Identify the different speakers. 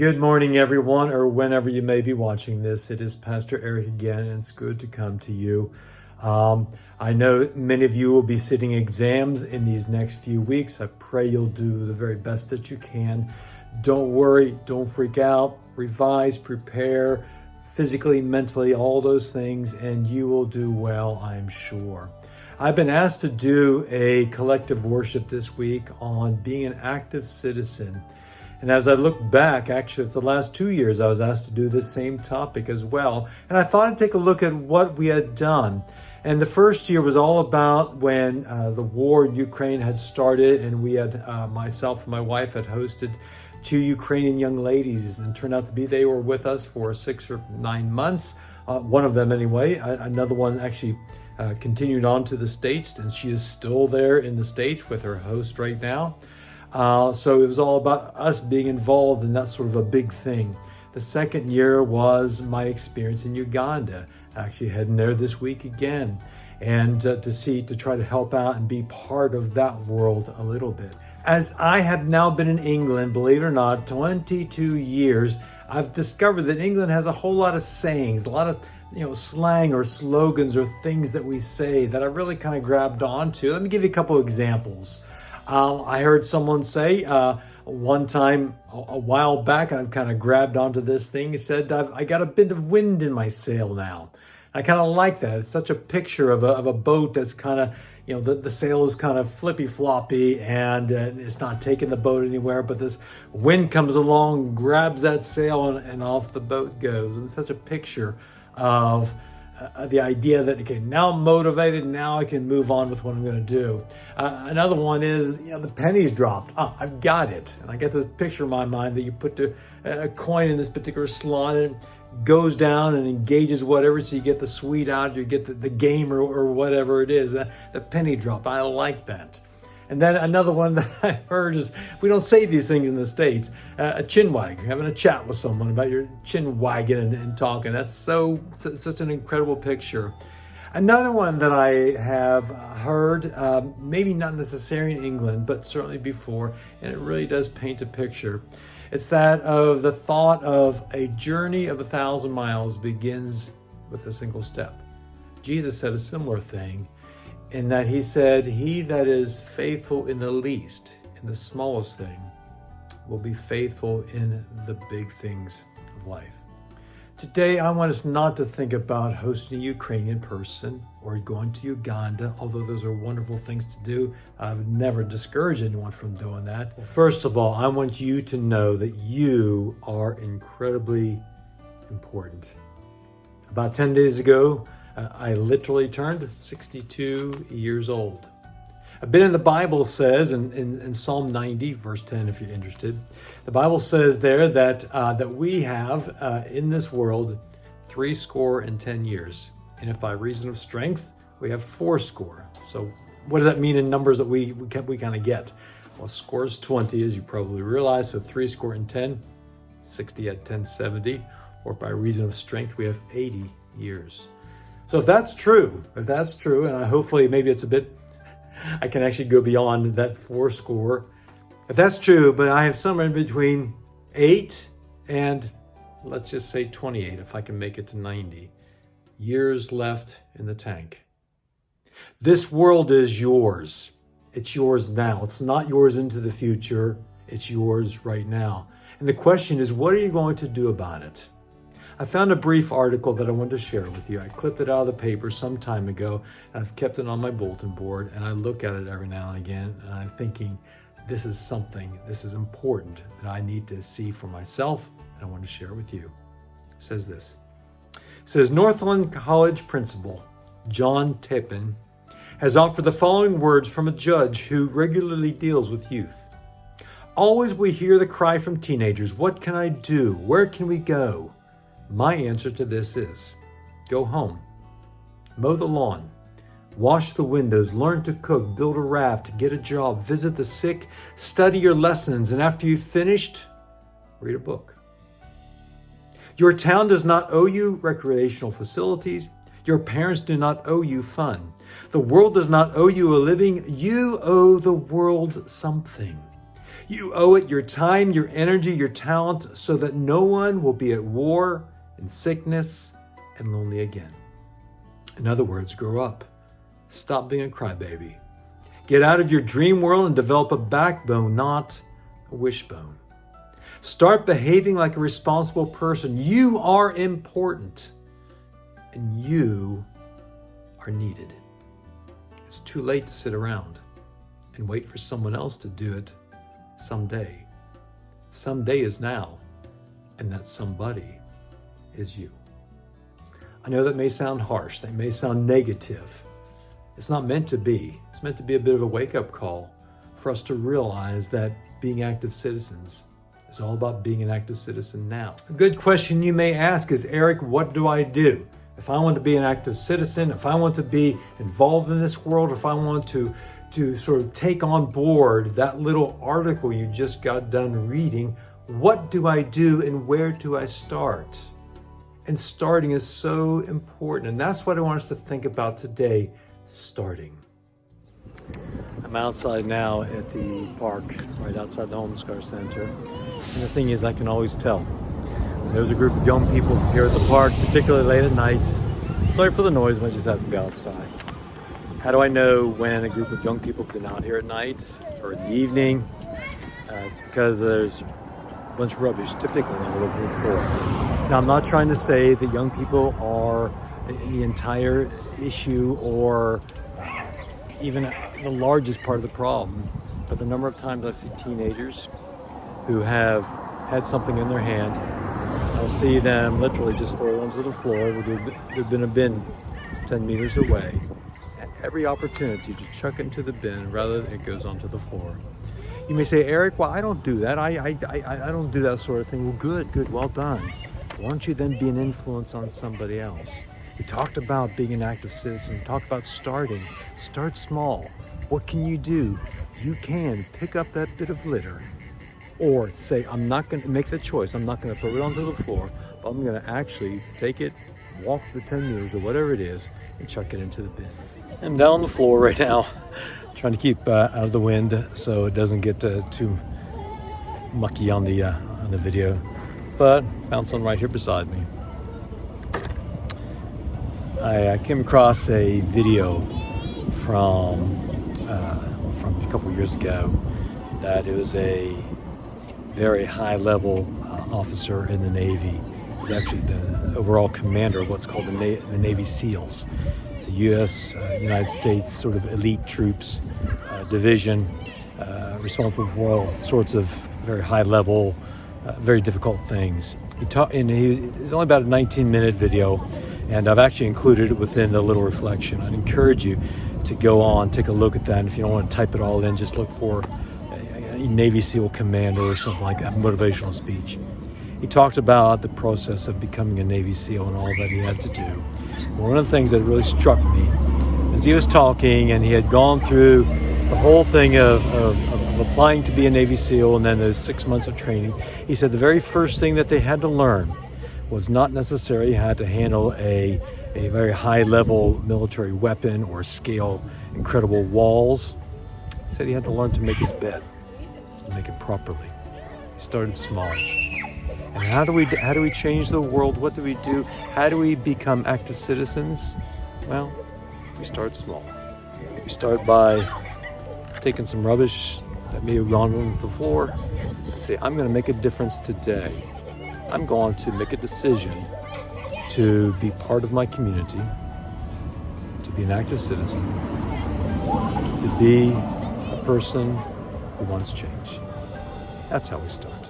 Speaker 1: Good morning, everyone, or whenever you may be watching this. It is Pastor Eric again, and it's good to come to you. I know many of you will be sitting exams in these next few weeks. I pray you'll do the very best that you can. Don't worry, don't freak out. Revise, prepare, physically, mentally, all those things, and you will do well, I'm sure. I've been asked to do a collective worship this week on being an active citizen. And as I look back, actually, it's the last 2 years I was asked to do this same topic as well. And I thought I'd take a look at what we had done. And the first year was all about when the war in Ukraine had started, and we had, myself and my wife had hosted 2 Ukrainian young ladies, and turned out to be they were with us for 6 or 9 months. One of them anyway. Another one actually continued on to the States, and she is still there in the States with her host right now. So it was all about us being involved, and that's sort of a big thing. The second year was my experience in Uganda, actually heading there this week again, and to try to help out and be part of that world a little bit. As I have now been in England, believe it or not, 22 years, I've discovered that England has a whole lot of sayings, a lot of slang or slogans or things that we say that I really kind of grabbed onto. Let me give you a couple of examples. I heard someone say one time a while back, and I've kind of grabbed onto this thing. He said, I got a bit of wind in my sail now. I kind of like that. It's such a picture of a boat that's kind of, the sail is kind of flippy floppy, and it's not taking the boat anywhere, but this wind comes along, grabs that sail, and off the boat goes. And it's such a picture of the idea that, okay, now I'm motivated, now I can move on with what I'm going to do. Another one is, the pennies dropped. I've got it. And I get this picture in my mind that you put a coin in this particular slot, and it goes down and engages whatever, so you get the sweet out, you get the game or whatever it is. The penny dropped. I like that. And then another one that I heard is, we don't say these things in the States, a chin wag, having a chat with someone about your chin wagging and talking. That's such an incredible picture. Another one that I have heard, maybe not necessarily in England, but certainly before, and it really does paint a picture. It's that of the thought of a journey of 1,000 miles begins with a single step. Jesus said a similar thing, in that he said, he that is faithful in the least, in the smallest thing, will be faithful in the big things of life. Today, I want us not to think about hosting a Ukrainian person or going to Uganda, although those are wonderful things to do. I would never discourage anyone from doing that. Well, first of all, I want you to know that you are incredibly important. About 10 days ago, I literally turned 62 years old. A bit in the Bible says, in Psalm 90, verse 10, if you're interested, the Bible says there that we have in this world 70 years. And if by reason of strength, we have 70. So what does that mean in numbers that we kind of get? Well, score is 20, as you probably realize. So 70, 60 at 1070, or by reason of strength, we have 80 years. So if that's true, and hopefully maybe it's a bit, I can actually go beyond that 70. If that's true, but I have somewhere in between 8 and let's just say 28, if I can make it to 90 years left in the tank. This world is yours. It's yours now. It's not yours into the future. It's yours right now. And the question is, what are you going to do about it? I found a brief article that I wanted to share with you. I clipped it out of the paper some time ago, and I've kept it on my bulletin board, and I look at it every now and again, and I'm thinking, this is important that I need to see for myself, and I want to share with you. It says this. It says, Northland College principal John Tepin has offered the following words from a judge who regularly deals with youth. Always we hear the cry from teenagers, what can I do? Where can we go? My answer to this is, go home, mow the lawn, wash the windows, learn to cook, build a raft, get a job, visit the sick, study your lessons, and after you've finished, read a book. Your town does not owe you recreational facilities. Your parents do not owe you fun. The world does not owe you a living. You owe the world something. You owe it your time, your energy, your talent, so that no one will be at war, in sickness, and lonely again. In other words, grow up. Stop being a crybaby. Get out of your dream world and develop a backbone, not a wishbone. Start behaving like a responsible person. You are important, and you are needed. It's too late to sit around and wait for someone else to do it someday. Someday is now, and that somebody is you. I know that may sound harsh, that may sound negative. It's not meant to be. It's meant to be a bit of a wake-up call for us to realize that being active citizens is all about being an active citizen now. A good question you may ask is, Eric, what do I do? If I want to be an active citizen, if I want to be involved in this world, if I want to sort of take on board that little article you just got done reading, what do I do and where do I start? And starting is so important. And that's what I want us to think about today, starting. I'm outside now at the park, right outside the Homeless Care Center. And the thing is, I can always tell. When there's a group of young people here at the park, particularly late at night. Sorry for the noise, but I just have to be outside. How do I know when a group of young people have been out here at night or in the evening? It's because there's a bunch of rubbish typically on the local floor. Now, I'm not trying to say that young people are the entire issue or even the largest part of the problem, but the number of times I've seen teenagers who have had something in their hand, I'll see them literally just throw it onto the floor. There's been a bin 10 meters away. At every opportunity, just chuck it into the bin rather than it goes onto the floor. You may say, Eric, well, I don't do that. I don't do that sort of thing. Well, good, well done. Why don't you then be an influence on somebody else? We talked about being an active citizen. We talked about starting. Start small. What can you do? You can pick up that bit of litter or say, I'm not going to make the choice. I'm not going to throw it onto the floor, but I'm going to actually take it, walk the 10 meters or whatever it is, and chuck it into the bin. I'm down on the floor right now, trying to keep out of the wind so it doesn't get too mucky on the video. But found some right here beside me. I came across a video from a couple years ago that it was a very high-level officer in the Navy. He was actually the overall commander of what's called the Navy SEALs. It's a U.S. United States sort of elite troops division responsible for all sorts of very high-level, very difficult things. It's only about a 19-minute video, and I've actually included it within the little reflection. I'd encourage you to go on, take a look at that. And if you don't want to type it all in, just look for a Navy SEAL commander or something like that, motivational speech. He talked about the process of becoming a Navy SEAL and all that he had to do. One of the things that really struck me as he was talking, and he had gone through the whole thing of applying to be a Navy SEAL and then those 6 months of training, he said the very first thing that they had to learn was not necessarily how to handle a very high-level military weapon or scale incredible walls. He said he had to learn to make his bed, to make it properly. He started small. And how do we change the world? What do we do? How do we become active citizens? Well, we start small. We start by taking some rubbish that may have gone on the floor and say, I'm going to make a difference today. I'm going to make a decision to be part of my community, to be an active citizen, to be a person who wants change. That's how we start.